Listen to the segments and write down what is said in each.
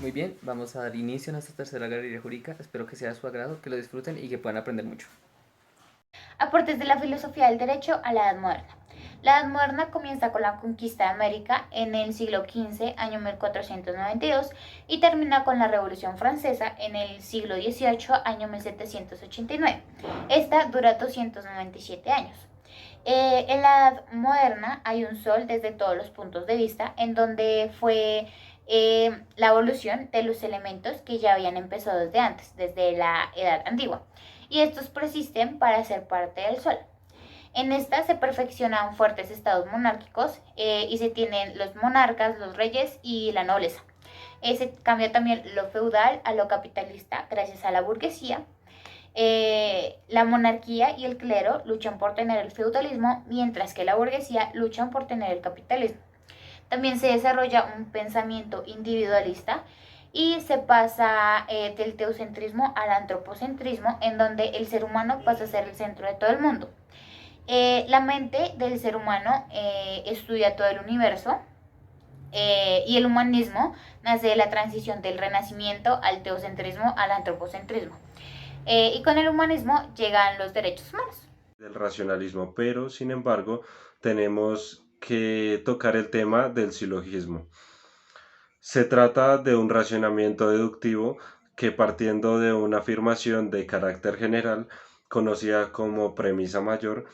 Muy bien, vamos a dar inicio a nuestra tercera galería jurídica. Espero que sea de su agrado, que lo disfruten y que puedan aprender mucho. Aportes de la filosofía del derecho a la Edad Moderna. La Edad Moderna comienza con la conquista de América en el siglo XV, año 1492, y termina con la Revolución Francesa en el siglo XVIII, año 1789. Esta dura 297 años. En la Edad Moderna hay un sol desde todos los puntos de vista, en donde fue la evolución de los elementos que ya habían empezado desde antes, desde la Edad Antigua, y estos persisten para ser parte del sol. En esta se perfeccionan fuertes estados monárquicos y se tienen los monarcas, los reyes y la nobleza. Se cambia también lo feudal a lo capitalista gracias a la burguesía. La monarquía y el clero luchan por tener el feudalismo, mientras que la burguesía luchan por tener el capitalismo. También se desarrolla un pensamiento individualista y se pasa del teocentrismo al antropocentrismo, en donde el ser humano pasa a ser el centro de todo el mundo. La mente del ser humano estudia todo el universo, y el humanismo nace de la transición del renacimiento al teocentrismo al antropocentrismo. Y con el humanismo llegan los derechos humanos. Del racionalismo, pero sin embargo tenemos que tocar el tema del silogismo. Se trata de un racionamiento deductivo que partiendo de una afirmación de carácter general, conocida como premisa mayor,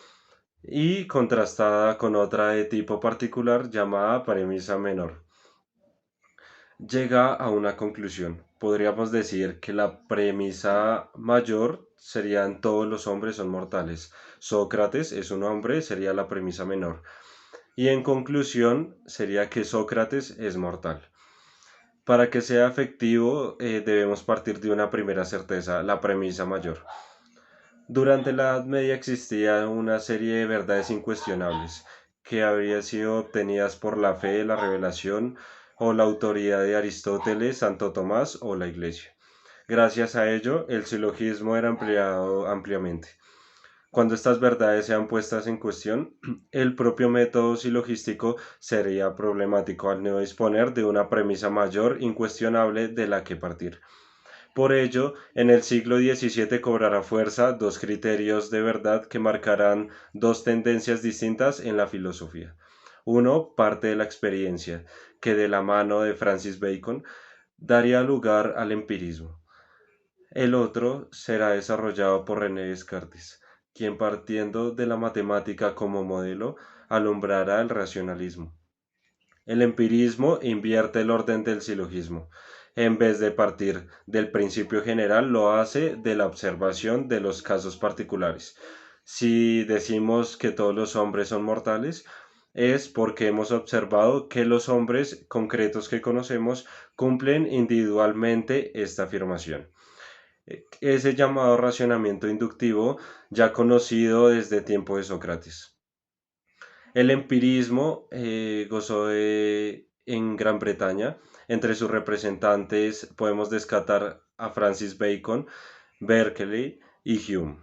y contrastada con otra de tipo particular llamada premisa menor, llega a una conclusión. Podríamos decir que la premisa mayor serían todos los hombres son mortales. Sócrates es un hombre, sería la premisa menor. Y en conclusión sería que Sócrates es mortal. Para que sea efectivo debemos partir de una primera certeza, la premisa mayor. Durante la Edad Media existía una serie de verdades incuestionables que habrían sido obtenidas por la fe, la revelación o la autoridad de Aristóteles, Santo Tomás o la Iglesia. Gracias a ello, el silogismo era empleado ampliamente. Cuando estas verdades sean puestas en cuestión, el propio método silogístico sería problemático al no disponer de una premisa mayor incuestionable de la que partir. Por ello, en el siglo XVII cobrará fuerza dos criterios de verdad que marcarán dos tendencias distintas en la filosofía. Uno parte de la experiencia, que de la mano de Francis Bacon daría lugar al empirismo. El otro será desarrollado por René Descartes, quien partiendo de la matemática como modelo alumbrará el racionalismo. El empirismo invierte el orden del silogismo. En vez de partir del principio general, lo hace de la observación de los casos particulares. Si decimos que todos los hombres son mortales, es porque hemos observado que los hombres concretos que conocemos cumplen individualmente esta afirmación. Ese llamado racionamiento inductivo ya conocido desde tiempo de Sócrates. El empirismo en Gran Bretaña. Entre sus representantes podemos descartar a Francis Bacon, Berkeley y Hume.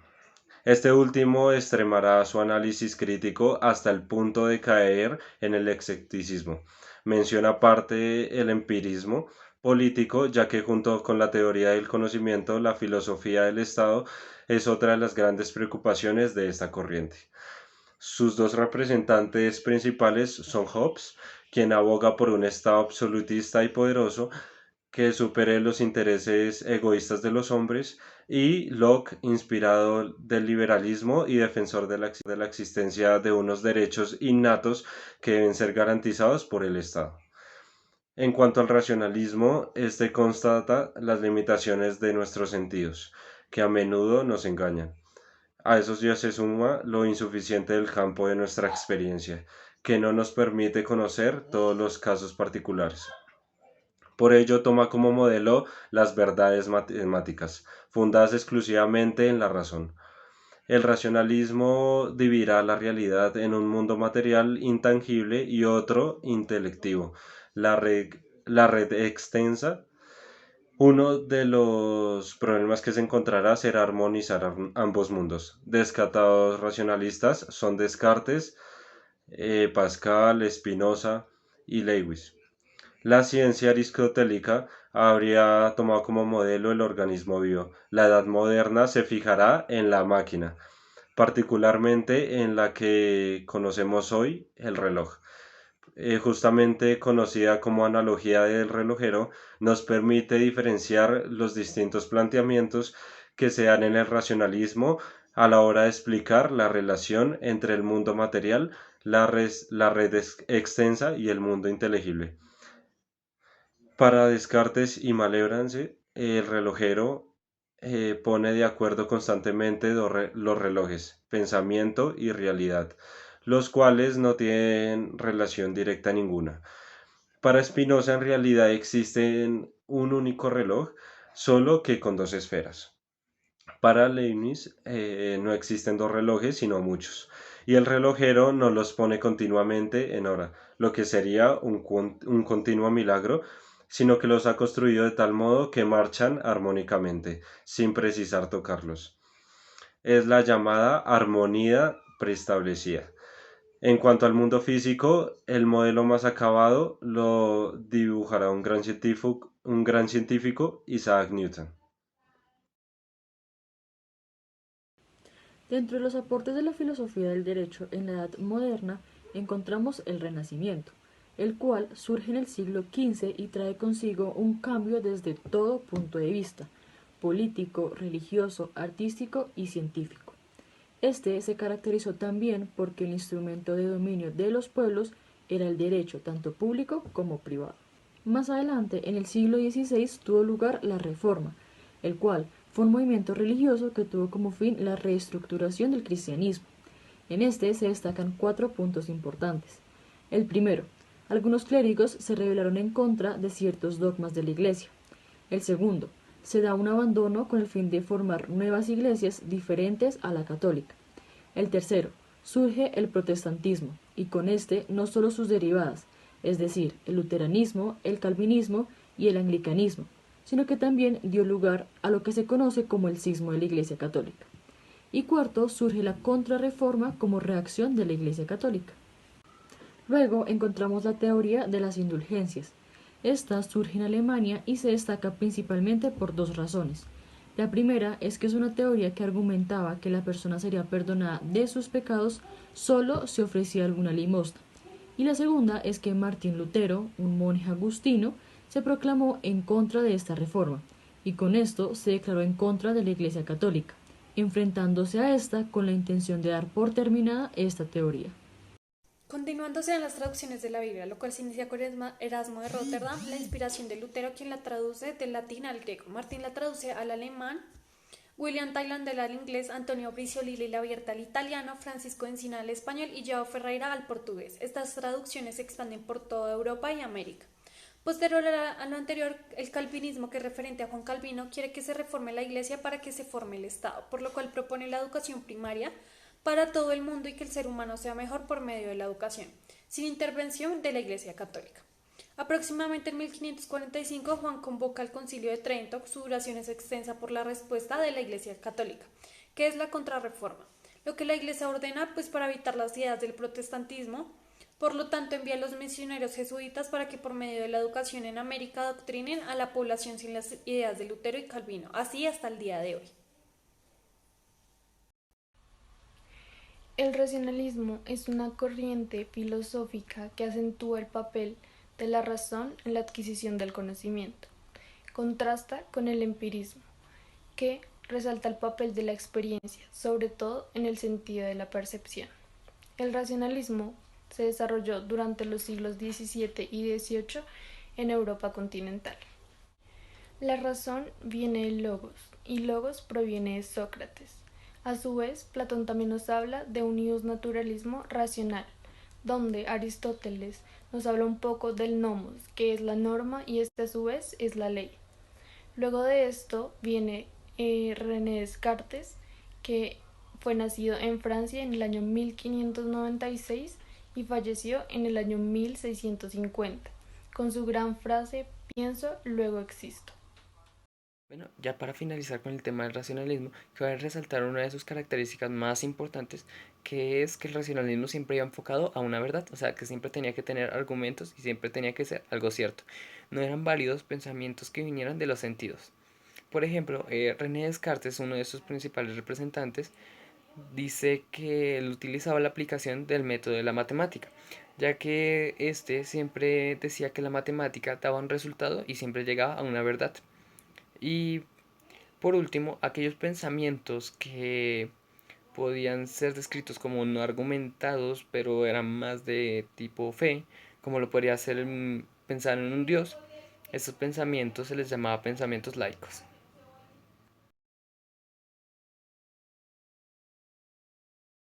Este último extremará su análisis crítico hasta el punto de caer en el escepticismo. Menciona aparte el empirismo político, ya que junto con la teoría del conocimiento, la filosofía del Estado es otra de las grandes preocupaciones de esta corriente. Sus dos representantes principales son Hobbes, quien aboga por un Estado absolutista y poderoso que supere los intereses egoístas de los hombres, y Locke, inspirado del liberalismo y defensor de la existencia de unos derechos innatos que deben ser garantizados por el Estado. En cuanto al racionalismo, este constata las limitaciones de nuestros sentidos, que a menudo nos engañan. A eso ya se suma lo insuficiente del campo de nuestra experiencia, que no nos permite conocer todos los casos particulares. Por ello toma como modelo las verdades matemáticas, fundadas exclusivamente en la razón. El racionalismo dividirá la realidad en un mundo material intangible y otro intelectivo. La red extensa. Uno de los problemas que se encontrará será armonizar ambos mundos. Descartados racionalistas son Descartes, Pascal, Spinoza y Lewis. La ciencia aristotélica habría tomado como modelo el organismo vivo. La edad moderna se fijará en la máquina, particularmente en la que conocemos hoy, el reloj. Justamente conocida como analogía del relojero, nos permite diferenciar los distintos planteamientos que se dan en el racionalismo a la hora de explicar la relación entre el mundo material, la red extensa y el mundo inteligible. Para Descartes y Malebranche, el relojero pone de acuerdo constantemente los relojes, pensamiento y realidad, los cuales no tienen relación directa ninguna. Para Spinoza en realidad existe un único reloj, solo que con dos esferas. Para Leibniz no existen dos relojes, sino muchos, y el relojero no los pone continuamente en hora, lo que sería un continuo milagro, sino que los ha construido de tal modo que marchan armónicamente, sin precisar tocarlos. Es la llamada armonía preestablecida. En cuanto al mundo físico, el modelo más acabado lo dibujará un gran científico, Isaac Newton. Dentro de los aportes de la filosofía del derecho en la Edad Moderna encontramos el Renacimiento, el cual surge en el siglo XV y trae consigo un cambio desde todo punto de vista, político, religioso, artístico y científico. Este se caracterizó también porque el instrumento de dominio de los pueblos era el derecho tanto público como privado. Más adelante, en el siglo XVI, tuvo lugar la Reforma, el cual fue un movimiento religioso que tuvo como fin la reestructuración del cristianismo. En este se destacan 4 puntos importantes. El primero, algunos clérigos se rebelaron en contra de ciertos dogmas de la Iglesia. El segundo, se da un abandono con el fin de formar nuevas iglesias diferentes a la católica. El tercero, surge el protestantismo, y con este no solo sus derivadas, es decir, el luteranismo, el calvinismo y el anglicanismo, sino que también dio lugar a lo que se conoce como el cisma de la Iglesia Católica. Y cuarto, surge la Contrarreforma como reacción de la Iglesia Católica. Luego encontramos la teoría de las indulgencias. Esta surge en Alemania y se destaca principalmente por 2 razones. La primera es que es una teoría que argumentaba que la persona sería perdonada de sus pecados solo si ofrecía alguna limosna. Y la segunda es que Martín Lutero, un monje agustino, se proclamó en contra de esta reforma, y con esto se declaró en contra de la Iglesia Católica, enfrentándose a esta con la intención de dar por terminada esta teoría. Continuándose en las traducciones de la Biblia, lo cual se inicia con Erasmo de Rotterdam, la inspiración de Lutero, quien la traduce del latín al griego, Martín la traduce al alemán, William Tyndale al inglés, Antonio Briciolili la abierta al italiano, Francisco Encina al español y João Ferreira al portugués. Estas traducciones se expanden por toda Europa y América. Posterior a lo anterior, el calvinismo, que es referente a Juan Calvino, quiere que se reforme la Iglesia para que se forme el Estado, por lo cual propone la educación primaria para todo el mundo y que el ser humano sea mejor por medio de la educación, sin intervención de la Iglesia Católica. Aproximadamente en 1545, Juan convoca al Concilio de Trento. Su duración es extensa por la respuesta de la Iglesia Católica, que es la Contrarreforma, lo que la Iglesia ordena para evitar las ideas del protestantismo. Por lo tanto, envía a los misioneros jesuitas para que por medio de la educación en América adoctrinen a la población sin las ideas de Lutero y Calvino, así hasta el día de hoy. El racionalismo es una corriente filosófica que acentúa el papel de la razón en la adquisición del conocimiento. Contrasta con el empirismo, que resalta el papel de la experiencia, sobre todo en el sentido de la percepción. El racionalismo se desarrolló durante los siglos XVII y XVIII en Europa continental. La razón viene del logos, y logos proviene de Sócrates. A su vez, Platón también nos habla de un naturalismo racional, donde Aristóteles nos habla un poco del nomos, que es la norma, y este a su vez es la ley. Luego de esto viene René Descartes, que fue nacido en Francia en el año 1596 y falleció en el año 1650, con su gran frase: pienso, luego existo. Bueno, ya para finalizar con el tema del racionalismo, cabe resaltar una de sus características más importantes, que es que el racionalismo siempre iba enfocado a una verdad, o sea, que siempre tenía que tener argumentos y siempre tenía que ser algo cierto. No eran válidos pensamientos que vinieran de los sentidos. Por ejemplo, René Descartes, uno de sus principales representantes, dice que él utilizaba la aplicación del método de la matemática, ya que este siempre decía que la matemática daba un resultado y siempre llegaba a una verdad. Y por último, aquellos pensamientos que podían ser descritos como no argumentados, pero eran más de tipo fe, como lo podría ser pensar en un dios, esos pensamientos se les llamaba pensamientos laicos.